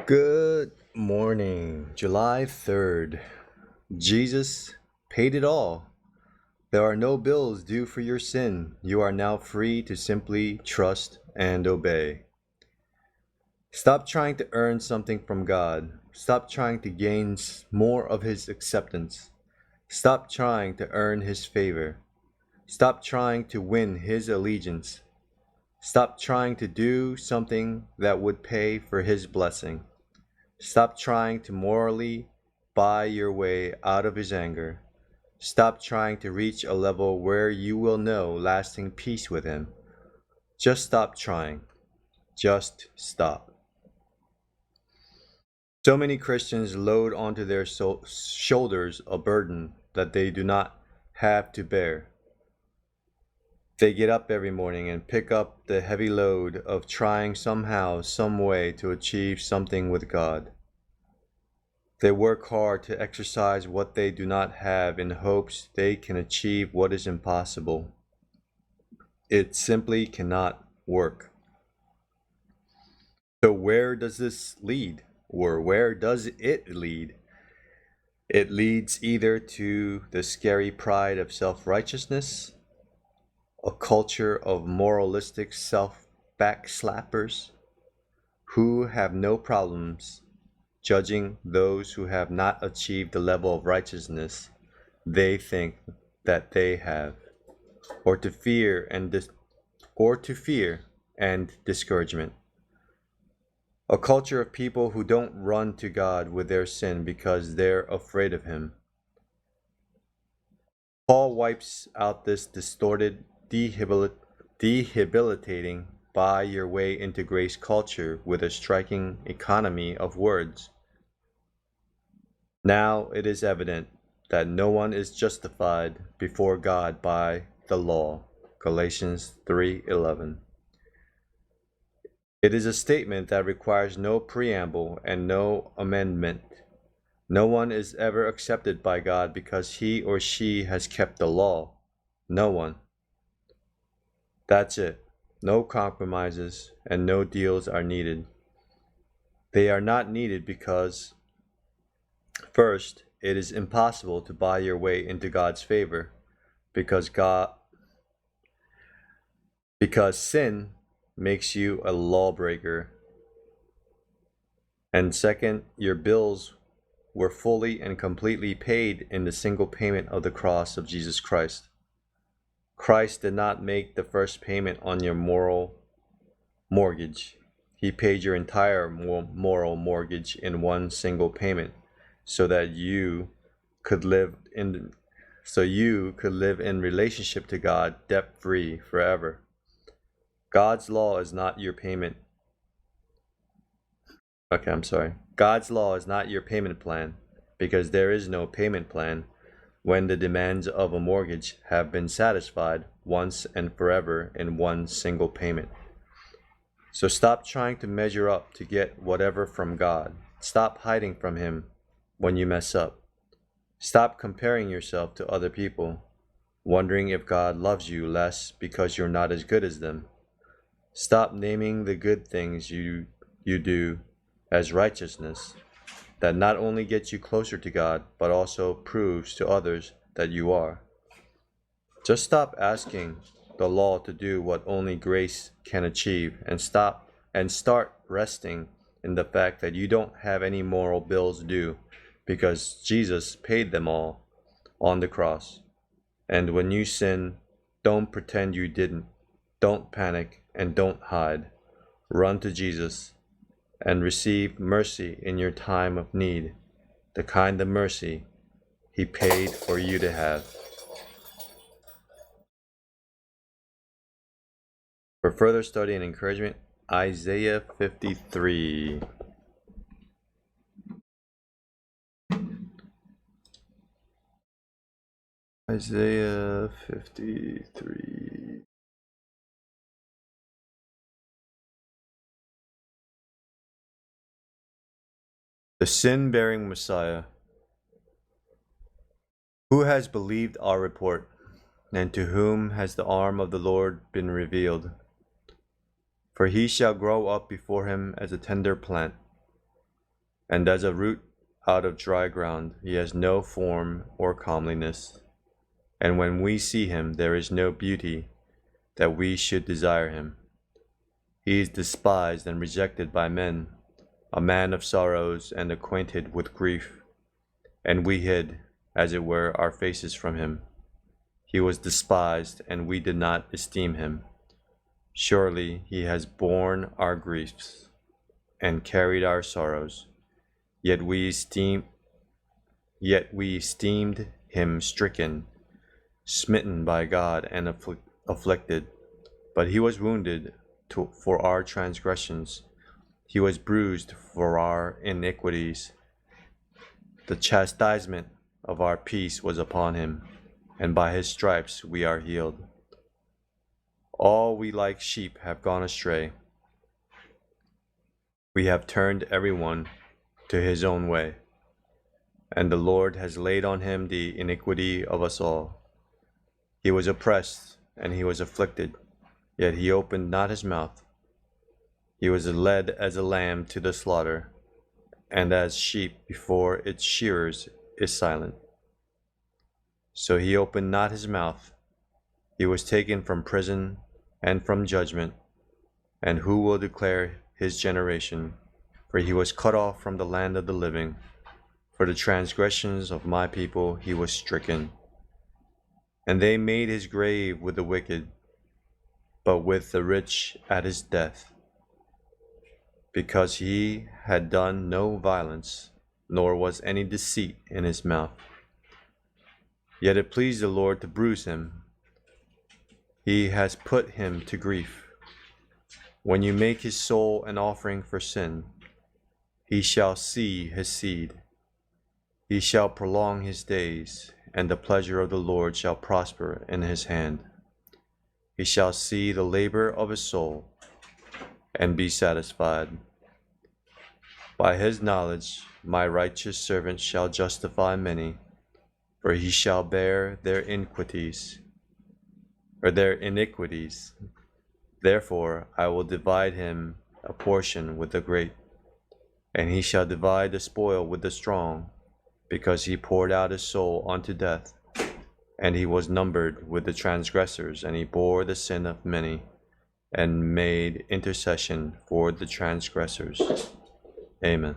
Good morning, July 3rd. Jesus paid it all. There are no bills due for your sin. You are now free to simply trust and obey. Stop trying to earn something from God. Stop trying to gain more of His acceptance. Stop trying to earn His favor. Stop trying to win His allegiance. Stop trying to do something that would pay for His blessing. Stop trying to morally buy your way out of His anger. Stop trying to reach a level where you will know lasting peace with Him. Just stop trying. Just stop. So many Christians load onto their shoulders a burden that they do not have to bear. They get up every morning and pick up the heavy load of trying somehow, some way to achieve something with God. They work hard to exercise what they do not have in hopes they can achieve what is impossible. It simply cannot work. So where does this lead? Or where does it lead? It leads either to the scary pride of self-righteousness, a culture of moralistic self-backslappers who have no problems judging those who have not achieved the level of righteousness they think that they have, or to fear and discouragement. A culture of people who don't run to God with their sin because they're afraid of Him. Paul wipes out this distorted, debilitating buy your way into grace culture with a striking economy of words. Now it is evident that no one is justified before God by the law. Galatians 3:11. It is a statement that requires no preamble and no amendment. No one is ever accepted by God because he or she has kept the law. No one. That's it. No compromises and no deals are needed. They are not needed because, first, it is impossible to buy your way into God's favor because sin makes you a lawbreaker. And second, your bills were fully and completely paid in the single payment of the cross of Jesus Christ. Christ did not make the first payment on your moral mortgage. He paid your entire moral mortgage in one single payment so that you could live in relationship to God debt-free forever. God's law is not your payment. God's law is not your payment plan because there is no payment plan when the demands of a mortgage have been satisfied once and forever in one single payment. So stop trying to measure up to get whatever from God. Stop hiding from Him when you mess up. Stop comparing yourself to other people, wondering if God loves you less because you're not as good as them. Stop naming the good things you do as righteousness that not only gets you closer to God, but also proves to others that you are. Just stop asking the law to do what only grace can achieve, and start resting in the fact that you don't have any moral bills due because Jesus paid them all on the cross. And when you sin, don't pretend you didn't. Don't panic and don't hide. Run to Jesus and receive mercy in your time of need, the kind of mercy He paid for you to have. For further study and encouragement, Isaiah 53. Isaiah 53. The sin-bearing Messiah. Who has believed our report, and to whom has the arm of the Lord been revealed? For he shall grow up before him as a tender plant, And as a root out of dry ground, he has no form or comeliness. And when we see him, there is no beauty that we should desire him. He is despised and rejected by men, a man of sorrows and acquainted with grief. And we hid, as it were, our faces from him. He was despised, and we did not esteem him. Surely he has borne our griefs and carried our sorrows. Yet we esteemed him stricken, smitten by God, and afflicted. But he was wounded for our transgressions. He was bruised for our iniquities. The chastisement of our peace was upon him, and by his stripes we are healed. All we like sheep have gone astray. We have turned everyone to his own way, and the Lord has laid on him the iniquity of us all. He was oppressed and he was afflicted, yet he opened not his mouth. He was led as a lamb to the slaughter, and as sheep before its shearers is silent. So he opened not his mouth. He was taken from prison and from judgment. And who will declare his generation? For he was cut off from the land of the living. For the transgressions of my people he was stricken. And they made his grave with the wicked, but with the rich at his death, because he had done no violence, nor was any deceit in his mouth. Yet it pleased the Lord to bruise him. He has put him to grief. When you make his soul an offering for sin, he shall see his seed. He shall prolong his days, and the pleasure of the Lord shall prosper in his hand. He shall see the labor of his soul, and be satisfied. By his knowledge my righteous servant shall justify many, for he shall bear their iniquities. Therefore I will divide him a portion with the great, and he shall divide the spoil with the strong, because he poured out his soul unto death, and he was numbered with the transgressors, and he bore the sin of many, and made intercession for the transgressors. Amen.